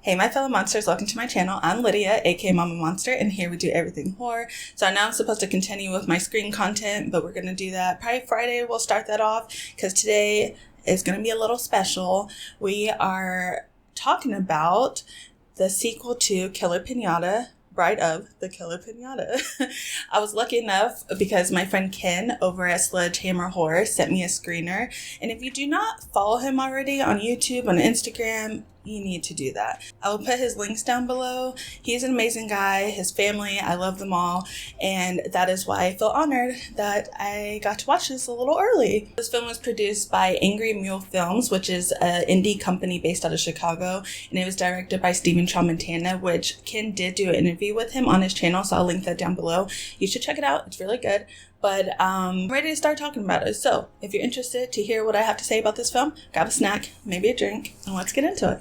Hey my fellow monsters, welcome to my channel. I'm Lydia, aka Mama Monster, and here we do everything horror. So now I'm supposed to continue with my screen content, but we're going to do that probably Friday. We'll start that off because today is going to be a little special. We are talking about the sequel to Killer Piñata, Bride of the Killer Piñata. I was lucky enough because my friend Ken over at Sledgehammer Horror sent me a screener. And if you do not follow him already on YouTube, on Instagram, you need to do that. I will put his links down below. He's an amazing guy. His family, I love them all. And that is why I feel honored that I got to watch this a little early. This film was produced by Angry Mule Films, which is an indie company based out of Chicago. And it was directed by Stephen Tramontana, which Ken did do an interview with him on his channel. So I'll link that down below. You should check it out. It's really good. But I'm ready to start talking about it. So if you're interested to hear what I have to say about this film, grab a snack, maybe a drink, and let's get into it.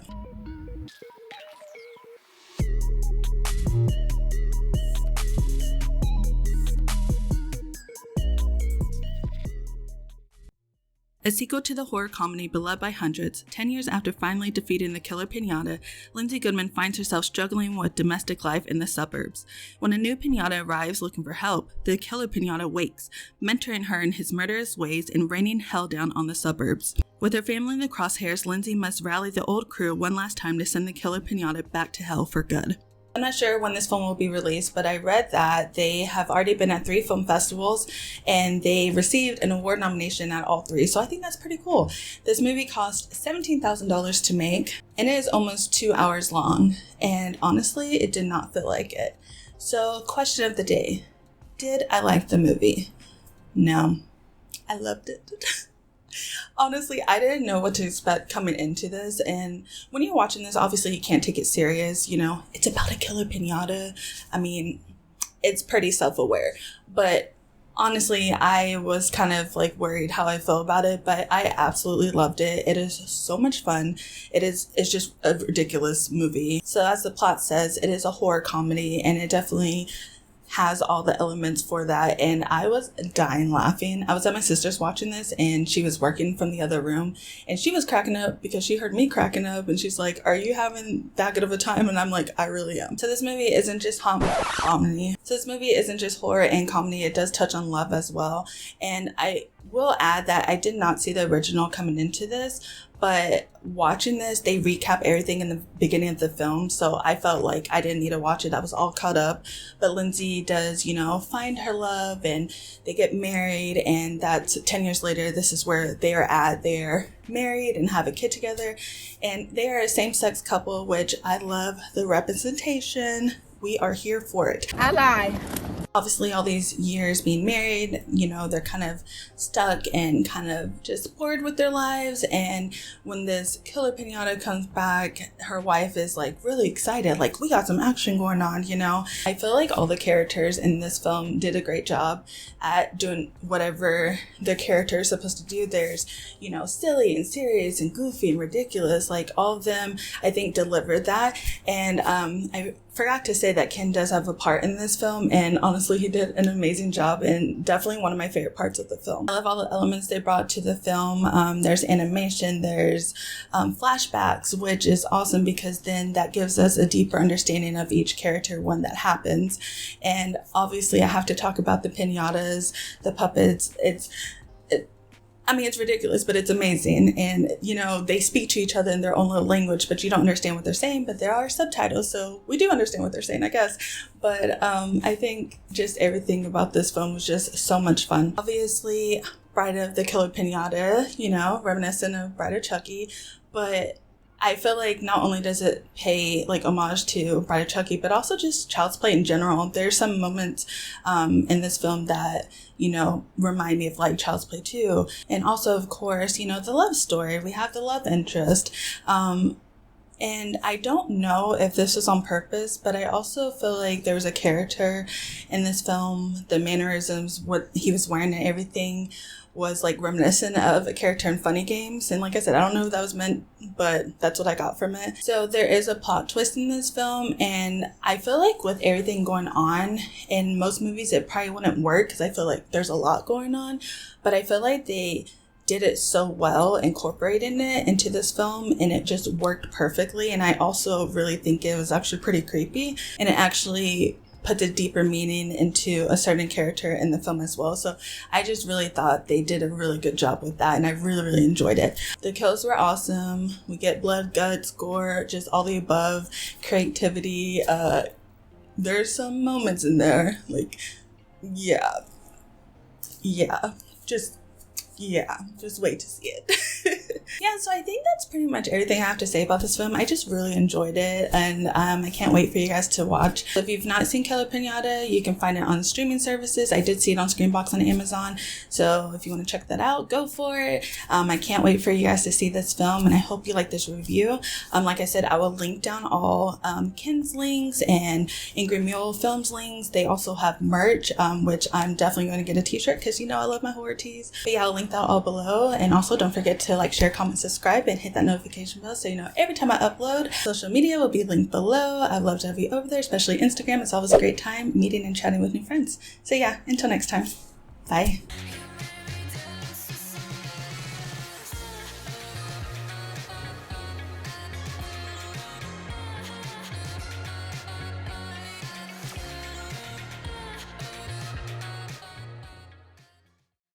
A sequel to the horror comedy beloved by hundreds, 10 years after finally defeating the Killer Piñata, Lindsay Goodman finds herself struggling with domestic life in the suburbs. When a new piñata arrives looking for help, the Killer Piñata wakes, mentoring her in his murderous ways and raining hell down on the suburbs. With her family in the crosshairs, Lindsay must rally the old crew one last time to send the Killer Piñata back to hell for good. I'm not sure when this film will be released, but I read that they have already been at 3 film festivals and they received an award nomination at all 3. So I think that's pretty cool. This movie cost $17,000 to make and it is almost 2 hours long. And honestly, it did not feel like it. So question of the day, did I like the movie? No, I loved it. Honestly, I didn't know what to expect coming into this, and when you're watching this, obviously you can't take it serious, you know, it's about a killer piñata. I mean, it's pretty self-aware, but honestly, I was kind of like worried how I felt about it, but I absolutely loved it. It is so much fun. It's just a ridiculous movie. So as the plot says, it is a horror comedy, and it definitely has all the elements for that, and I was dying laughing. I was at my sister's watching this and she was working from the other room and she was cracking up because she heard me cracking up and she's like, "Are you having that good of a time?" And I'm like, "I really am." So this movie isn't just comedy. So this movie isn't just horror and comedy. It does touch on love as well. And I will add that I did not see the original coming into this, but watching this, they recap everything in the beginning of the film. So I felt like I didn't need to watch it. I was all caught up. But Lindsay does, you know, find her love and they get married. And that's 10 years later, this is where they are at. They're married and have a kid together. And they are a same-sex couple, which I love the representation. We are here for it. I lie. Obviously, all these years being married, you know, they're kind of stuck and kind of just bored with their lives. And when this Killer Piñata comes back, her wife is like really excited, like, we got some action going on, you know. I feel like all the characters in this film did a great job at doing whatever their character is supposed to do. There's, you know, silly and serious and goofy and ridiculous, like all of them, I think, delivered that. And I forgot to say that Ken does have a part in this film, and honestly he did an amazing job and definitely one of my favorite parts of the film. I love all the elements they brought to the film. There's animation, there's flashbacks, which is awesome because then that gives us a deeper understanding of each character when that happens. And obviously I have to talk about the piñatas, the puppets. It's ridiculous, but it's amazing. And, you know, they speak to each other in their own little language, but you don't understand what they're saying, but there are subtitles, so we do understand what they're saying, I guess. But I think just everything about this film was just so much fun. Obviously, Bride of the Killer Piñata, you know, reminiscent of Bride of Chucky, but I feel like not only does it pay like homage to Bride of Chucky, but also just Child's Play in general. There's some moments in this film that, you know, remind me of like Child's Play 2. And also, of course, you know, the love story. We have the love interest. And I don't know if this was on purpose, but I also feel like there was a character in this film, the mannerisms, what he was wearing and everything was like reminiscent of a character in Funny Games. And like I said, I don't know if that was meant, but that's what I got from it. So there is a plot twist in this film, and I feel like with everything going on in most movies, it probably wouldn't work because I feel like there's a lot going on, but I feel like they did it so well, incorporating it into this film, and it just worked perfectly. And I also really think it was actually pretty creepy, and it actually put a deeper meaning into a certain character in the film as well. So I just really thought they did a really good job with that, and I really, really enjoyed it. The kills were awesome. We get blood, guts, gore, just all the above, creativity. There's some moments in there, like, just wait to see it. Yeah, so I think that's pretty much everything I have to say about this film. I just really enjoyed it, and I can't wait for you guys to watch. So if you've not seen Killer Piñata, you can find it on streaming services. I did see it on Screenbox on Amazon, so if you want to check that out, go for it. I can't wait for you guys to see this film, and I hope you like this review. Like I said, I will link down all Ken's links and Angry Mule Films links. They also have merch, which I'm definitely going to get a t-shirt because you know I love my horror tees. But yeah, I'll link that all below, and also don't forget to like, share, comment, subscribe, and hit that notification bell so you know every time I upload. Social media will be linked below. I'd love to have you over there, especially Instagram. It's always a great time meeting and chatting with new friends. So yeah, until next time, bye.